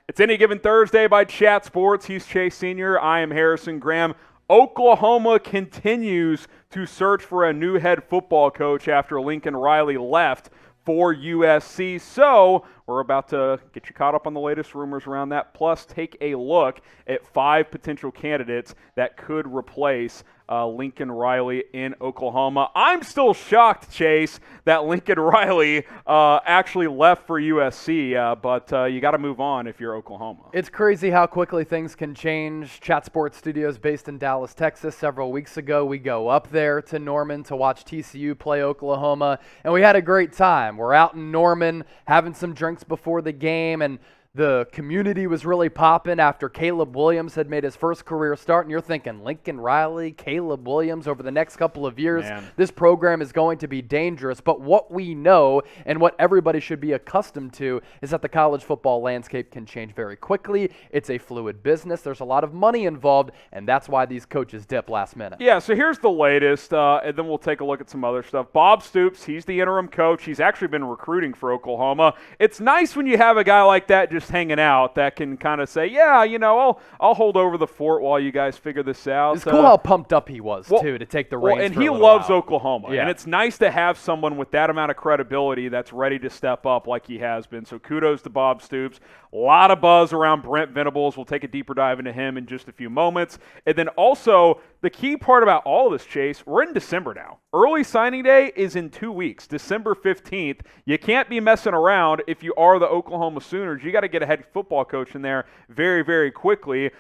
It's Any Given Thursday by Chat Sports. He's Chase Sr. I am Harrison Graham. Oklahoma continues to search for a new head football coach after Lincoln Riley left for USC. So we're about to get you caught up on the latest rumors around that, plus take a look at 5 potential candidates that could replace Lincoln Riley in Oklahoma. I'm still shocked, Chase, that Lincoln Riley actually left for USC, but you got to move on if you're Oklahoma. It's crazy how quickly things can change. Chat Sports Studios based in Dallas, Texas. Several weeks ago, we go up there to Norman to watch TCU play Oklahoma, and we had a great time. We're out in Norman having some drinks before the game, and the community was really popping after Caleb Williams had made his first career start, and you're thinking, Lincoln Riley, Caleb Williams, over the next couple of years, this program is going to be dangerous. But what we know and what everybody should be accustomed to is that the college football landscape can change very quickly. It's a fluid business. There's a lot of money involved, and that's why these coaches dip last minute. Yeah, so here's the latest, and then we'll take a look at some other stuff. Bob Stoops, he's the interim coach. He's actually been recruiting for Oklahoma. It's nice when you have a guy like that just hanging out that can kind of say, yeah, you know, I'll hold over the fort while you guys figure this out. It's cool how pumped up he was, too, to take the reins. And for he a loves while. Oklahoma. Yeah. And it's nice to have someone with that amount of credibility that's ready to step up like he has been. So kudos to Bob Stoops. A lot of buzz around Brent Venables. We'll take a deeper dive into him in just a few moments. And then also, the key part about all of this, Chase, we're in December now. Early signing day is in 2 weeks, December 15th. You can't be messing around if you are the Oklahoma Sooners. You got to get a head football coach in there very, very quickly.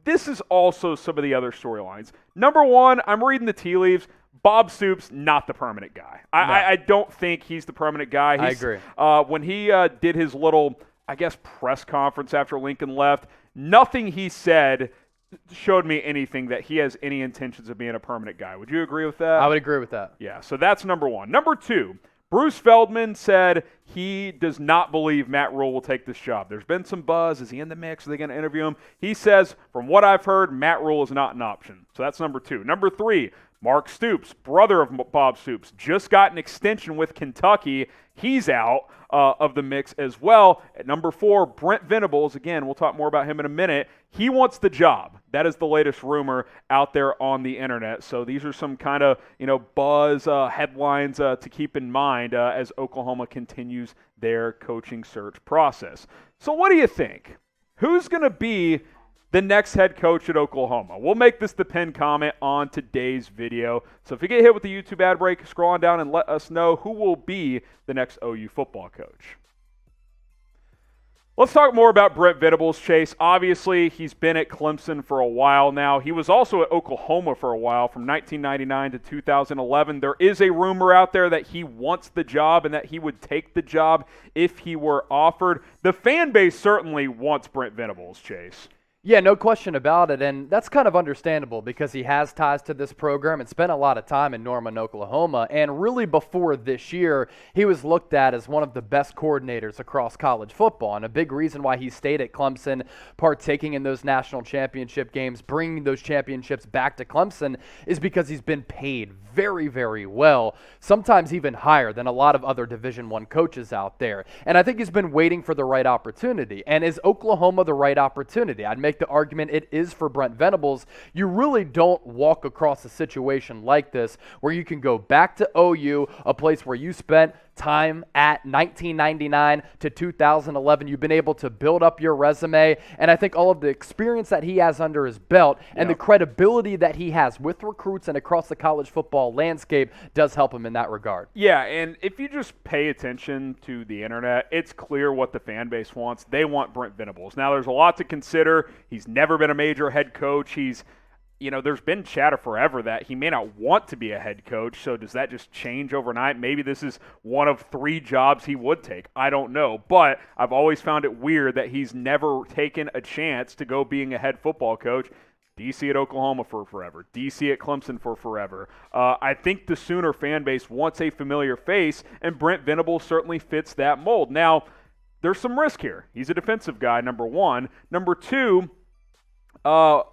This is also some of the other storylines. Number one, I'm reading the tea leaves. Bob Stoops, not the permanent guy. I don't think he's the permanent guy. I agree. When he did his little, I guess, press conference after Lincoln left, nothing he said showed me anything that he has any intentions of being a permanent guy. Would you agree with that? I would agree with that. Yeah, so that's number one. Number two, Bruce Feldman said he does not believe Matt Rule will take this job. There's been some buzz. Is he in the mix? Are they going to interview him? He says, from what I've heard, Matt Rule is not an option. So that's number two. Number three, Mark Stoops, brother of Bob Stoops, just got an extension with Kentucky. He's out of the mix as well. At number four, Brent Venables. Again, we'll talk more about him in a minute. He wants the job. That is the latest rumor out there on the internet. So these are some kind of, buzz headlines to keep in mind as Oklahoma continues their coaching search process. So what do you think? Who's going to be the next head coach at Oklahoma? We'll make this the pinned comment on today's video. So if you get hit with the YouTube ad break, scroll on down and let us know who will be the next OU football coach. Let's talk more about Brent Venables, Chase. Obviously, he's been at Clemson for a while now. He was also at Oklahoma for a while, from 1999 to 2011. There is a rumor out there that he wants the job and that he would take the job if he were offered. The fan base certainly wants Brent Venables, Chase. Yeah, no question about it, and that's kind of understandable because he has ties to this program and spent a lot of time in Norman, Oklahoma, and really before this year, he was looked at as one of the best coordinators across college football, and a big reason why he stayed at Clemson, partaking in those national championship games, bringing those championships back to Clemson, is because he's been paid very, very well, sometimes even higher than a lot of other Division I coaches out there, and I think he's been waiting for the right opportunity, and is Oklahoma the right opportunity? I'd make the argument it is for Brent Venables. You really don't walk across a situation like this where you can go back to OU, a place where you spent time at 1999 to 2011. You've been able to build up your resume, and I think all of the experience that he has under his belt and the credibility that he has with recruits and across the college football landscape does help him in that regard. Yeah, and if you just pay attention to the internet, it's clear what the fan base wants. They want Brent Venables. Now, there's a lot to consider. He's never been a major head coach. There's been chatter forever that he may not want to be a head coach, so does that just change overnight? Maybe this is one of 3 jobs he would take. I don't know, but I've always found it weird that he's never taken a chance to go being a head football coach. DC at Oklahoma for forever, DC at Clemson for forever. I think the Sooner fan base wants a familiar face, and Brent Venables certainly fits that mold. Now, there's some risk here. He's a defensive guy, number one. Number two,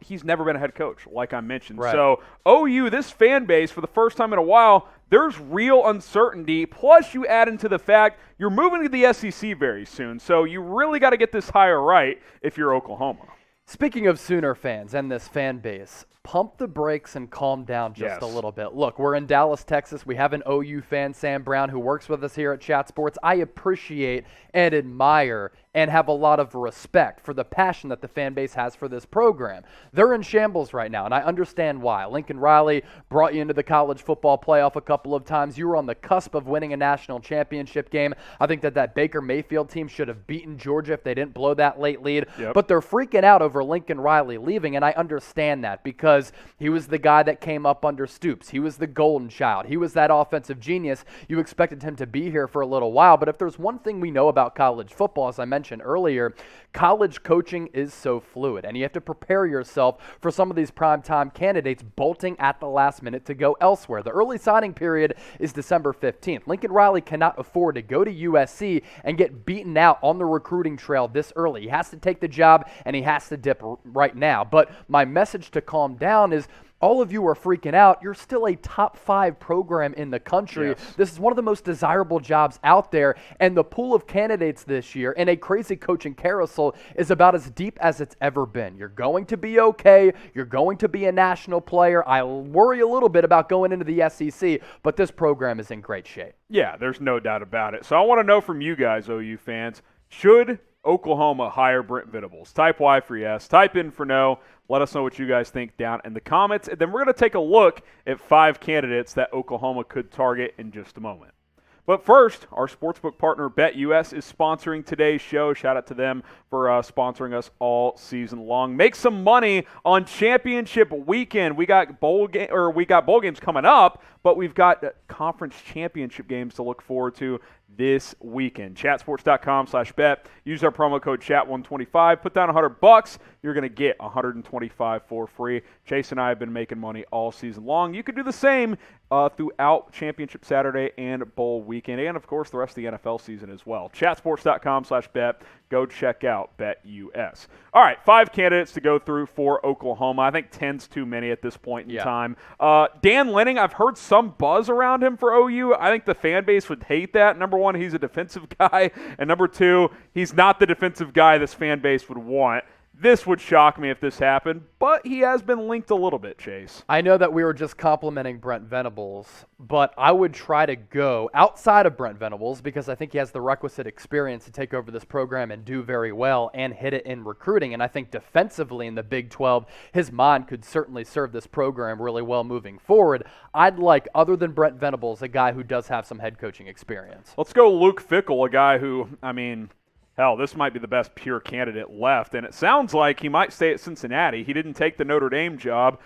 He's never been a head coach, like I mentioned. Right. So OU, this fan base, for the first time in a while, there's real uncertainty. Plus, you add into the fact you're moving to the SEC very soon. So you really got to get this hire right if you're Oklahoma. Speaking of Sooner fans and this fan base, pump the brakes and calm down just a little bit. Look, we're in Dallas, Texas. We have an OU fan, Sam Brown, who works with us here at Chat Sports. I appreciate and admire and have a lot of respect for the passion that the fan base has for this program. They're in shambles right now, and I understand why. Lincoln Riley brought you into the college football playoff a couple of times. You were on the cusp of winning a national championship game. I think that Baker Mayfield team should have beaten Georgia if they didn't blow that late lead. Yep. But they're freaking out over Lincoln Riley leaving, and I understand that because he was the guy that came up under Stoops. He was the golden child. He was that offensive genius. You expected him to be here for a little while, but if there's one thing we know about college football, as I mentioned earlier, college coaching is so fluid, and you have to prepare yourself for some of these primetime candidates bolting at the last minute to go elsewhere. The early signing period is December 15th. Lincoln Riley cannot afford to go to USC and get beaten out on the recruiting trail this early. He has to take the job, and he has to dip right now. But my message to calm down is, all of you are freaking out. You're still a top 5 program in the country. Yes. This is one of the most desirable jobs out there, and the pool of candidates this year in a crazy coaching carousel is about as deep as it's ever been. You're going to be okay. You're going to be a national player. I worry a little bit about going into the SEC, but this program is in great shape. Yeah, there's no doubt about it. So I want to know from you guys, OU fans, should Oklahoma hire Brent Venables? Type Y for yes. Type in for no. Let us know what you guys think down in the comments. And then we're going to take a look at 5 candidates that Oklahoma could target in just a moment. But first, our sportsbook partner BetUS is sponsoring today's show. Shout out to them for sponsoring us all season long. Make some money on championship weekend. We got bowl games coming up, but we've got conference championship games to look forward to this weekend. Chatsports.com/bet. Use our promo code CHAT125. Put down $100. You're going to get $125 for free. Chase and I have been making money all season long. You can do the same throughout Championship Saturday and Bowl weekend, and of course the rest of the NFL season as well. Chatsports.com/bet. Go check out BetUS. All right, 5 candidates to go through for Oklahoma. I think 10's too many at this point in time. Dan Lanning, I've heard some buzz around him for OU. I think the fan base would hate that. Number one, he's a defensive guy, and number two, he's not the defensive guy this fan base would want. This would shock me if this happened, but he has been linked a little bit, Chase. I know that we were just complimenting Brent Venables, but I would try to go outside of Brent Venables because I think he has the requisite experience to take over this program and do very well and hit it in recruiting. And I think defensively in the Big 12, his mind could certainly serve this program really well moving forward. I'd like, other than Brent Venables, a guy who does have some head coaching experience. Let's go Luke Fickell, a guy who, hell, this might be the best pure candidate left, and it sounds like he might stay at Cincinnati. He didn't take the Notre Dame job.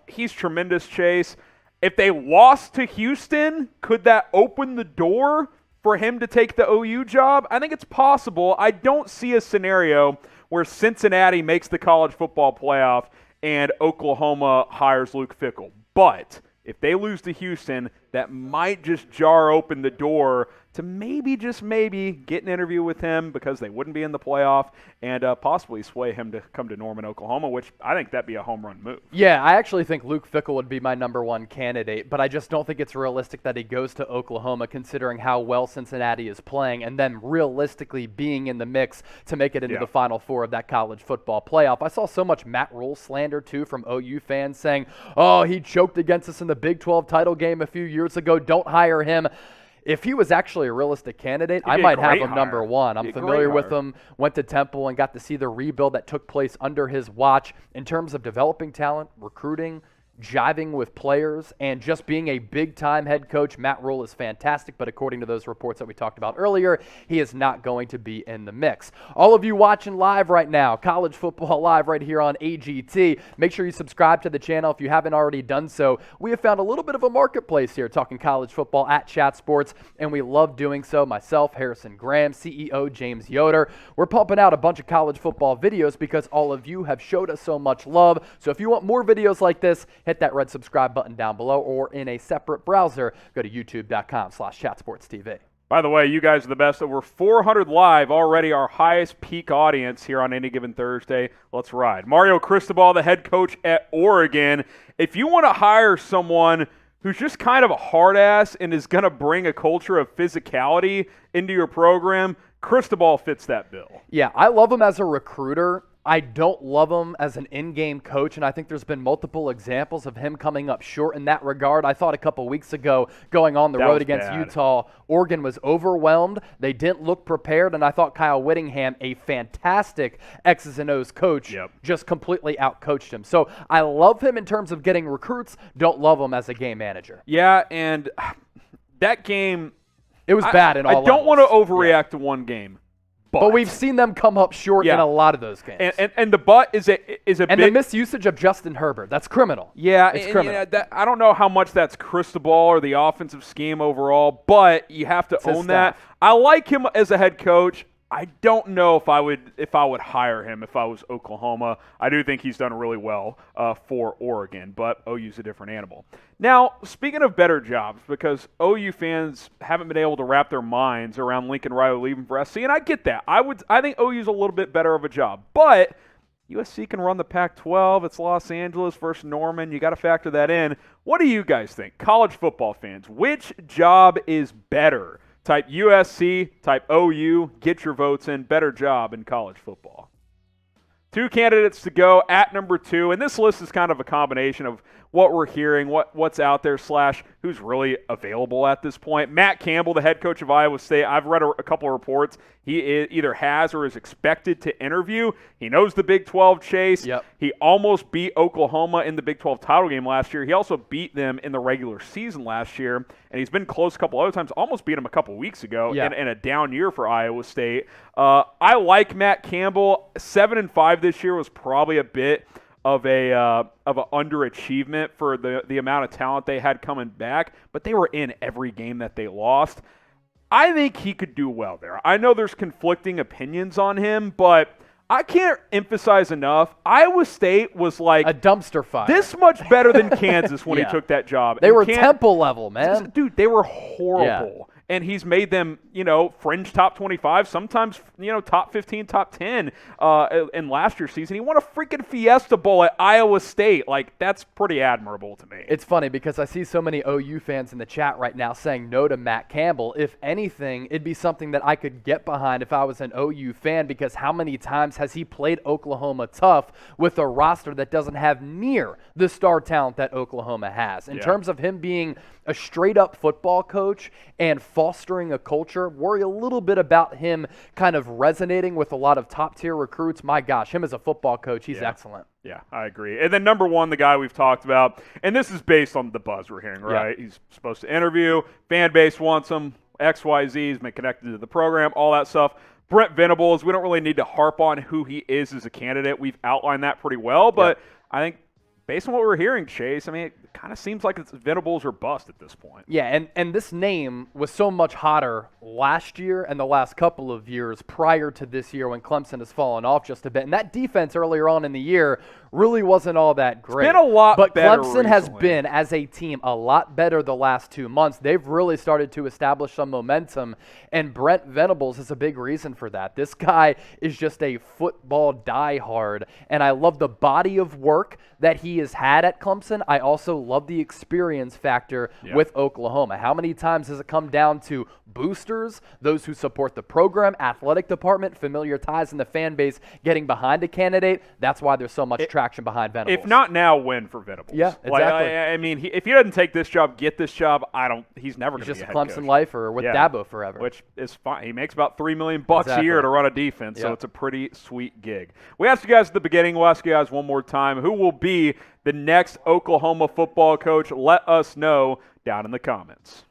He's tremendous, Chase. If they lost to Houston, could that open the door for him to take the OU job? I think it's possible. I don't see a scenario where Cincinnati makes the college football playoff and Oklahoma hires Luke Fickell. But if they lose to Houston, that might just jar open the door to maybe, just maybe, get an interview with him because they wouldn't be in the playoff and possibly sway him to come to Norman, Oklahoma, which I think that'd be a home run move. Yeah, I actually think Luke Fickell would be my number 1 candidate, but I just don't think it's realistic that he goes to Oklahoma considering how well Cincinnati is playing and then realistically being in the mix to make it into the Final Four of that college football playoff. I saw so much Matt Rule slander, too, from OU fans saying, oh, he choked against us in the Big 12 title game a few years ago. Don't hire him. If he was actually a realistic candidate, I might have him number 1. I'm familiar with him, went to Temple and got to see the rebuild that took place under his watch in terms of developing talent, recruiting, jiving with players, and just being a big-time head coach. Matt Rule is fantastic, but according to those reports that we talked about earlier, he is not going to be in the mix. All of you watching live right now, College Football Live right here on AGT, make sure you subscribe to the channel if you haven't already done so. We have found a little bit of a marketplace here talking college football at Chat Sports, and we love doing so. Myself, Harrison Graham, CEO James Yoder. We're pumping out a bunch of college football videos because all of you have showed us so much love. So if you want more videos like this, hit that red subscribe button down below, or in a separate browser, go to youtube.com/chatsportstv. By the way, you guys are the best. Over 400 live, already our highest peak audience here on any given Thursday. Let's ride. Mario Cristobal, the head coach at Oregon. If you want to hire someone who's just kind of a hard ass and is going to bring a culture of physicality into your program, Cristobal fits that bill. Yeah, I love him as a recruiter. I don't love him as an in-game coach, and I think there's been multiple examples of him coming up short in that regard. I thought a couple weeks ago, going on the road against Utah, Oregon was overwhelmed. They didn't look prepared, and I thought Kyle Whittingham, a fantastic X's and O's coach, just completely outcoached him. So I love him in terms of getting recruits, don't love him as a game manager. Yeah, and that game, it was bad in all levels. I don't want to overreact to one game. But we've seen them come up short in a lot of those games. And the but is a and big, the misusage of Justin Herbert. That's criminal. Yeah, it's criminal. I don't know how much that's Cristobal or the offensive scheme overall, but you have to own that. I like him as a head coach. I don't know if I would hire him if I was Oklahoma. I do think he's done really well for Oregon, but OU's a different animal. Now, speaking of better jobs, because OU fans haven't been able to wrap their minds around Lincoln Riley leaving for SC, and I get that. I think OU's a little bit better of a job, but USC can run the Pac-12. It's Los Angeles versus Norman. You got to factor that in. What do you guys think, college football fans? Which job is better? Type USC, type OU, get your votes in. Better job in college football. 2 candidates to go at number 2, and this list is kind of a combination of what we're hearing, what's out there / who's really available at this point. Matt Campbell, the head coach of Iowa State, I've read a couple of reports. He either has or is expected to interview. He knows the Big 12 chase. Yep. He almost beat Oklahoma in the Big 12 title game last year. He also beat them in the regular season last year, and he's been close a couple other times. Almost beat them a couple weeks ago in a down year for Iowa State. I like Matt Campbell. 7-5 this year was probably a bit of an underachievement for the amount of talent they had coming back, but they were in every game that they lost. I think he could do well there. I know there's conflicting opinions on him, but I can't emphasize enough, Iowa State was like a dumpster fire. This much better than Kansas when he took that job. They were Temple level, man. Dude, they were horrible. Yeah. And he's made them, fringe top 25, sometimes, top 15, top 10 in last year's season. He won a freaking Fiesta Bowl at Iowa State. Like, that's pretty admirable to me. It's funny because I see so many OU fans in the chat right now saying no to Matt Campbell. If anything, it'd be something that I could get behind if I was an OU fan, because how many times has he played Oklahoma tough with a roster that doesn't have near the star talent that Oklahoma has? In terms of him being a straight-up football coach and fostering a culture, worry a little bit about him kind of resonating with a lot of top-tier recruits. My gosh, him as a football coach, he's excellent. Yeah, I agree. And then number 1, the guy we've talked about, and this is based on the buzz we're hearing, right? Yeah. He's supposed to interview. Fan base wants him. XYZ, he's been connected to the program, all that stuff. Brent Venables, we don't really need to harp on who he is as a candidate. We've outlined that pretty well, but I think based on what we're hearing, Chase, I mean, it kind of seems like it's Venables or bust at this point. Yeah, and this name was so much hotter last year and the last couple of years prior to this year when Clemson has fallen off just a bit. And that defense earlier on in the year really wasn't all that great. It's been a lot better But Clemson recently. has been, as a team, a lot better the last 2 months. They've really started to establish some momentum, and Brent Venables is a big reason for that. This guy is just a football diehard, and I love the body of work that he has had at Clemson. I also love the experience factor with Oklahoma. How many times has it come down to boosters, those who support the program, athletic department, familiar ties in the fan base getting behind a candidate? That's why there's so much traction behind Venables. If not now, when for Venables? Yeah, exactly. I mean, if he doesn't take this job, get this job, he's never going to be a head coach. He's just a Clemson lifer with Dabo forever. Which is fine. He makes about $3 million a year to run a defense, so it's a pretty sweet gig. We asked you guys at the beginning, we'll ask you guys one more time, who will be the next Oklahoma football coach? Let us know down in the comments.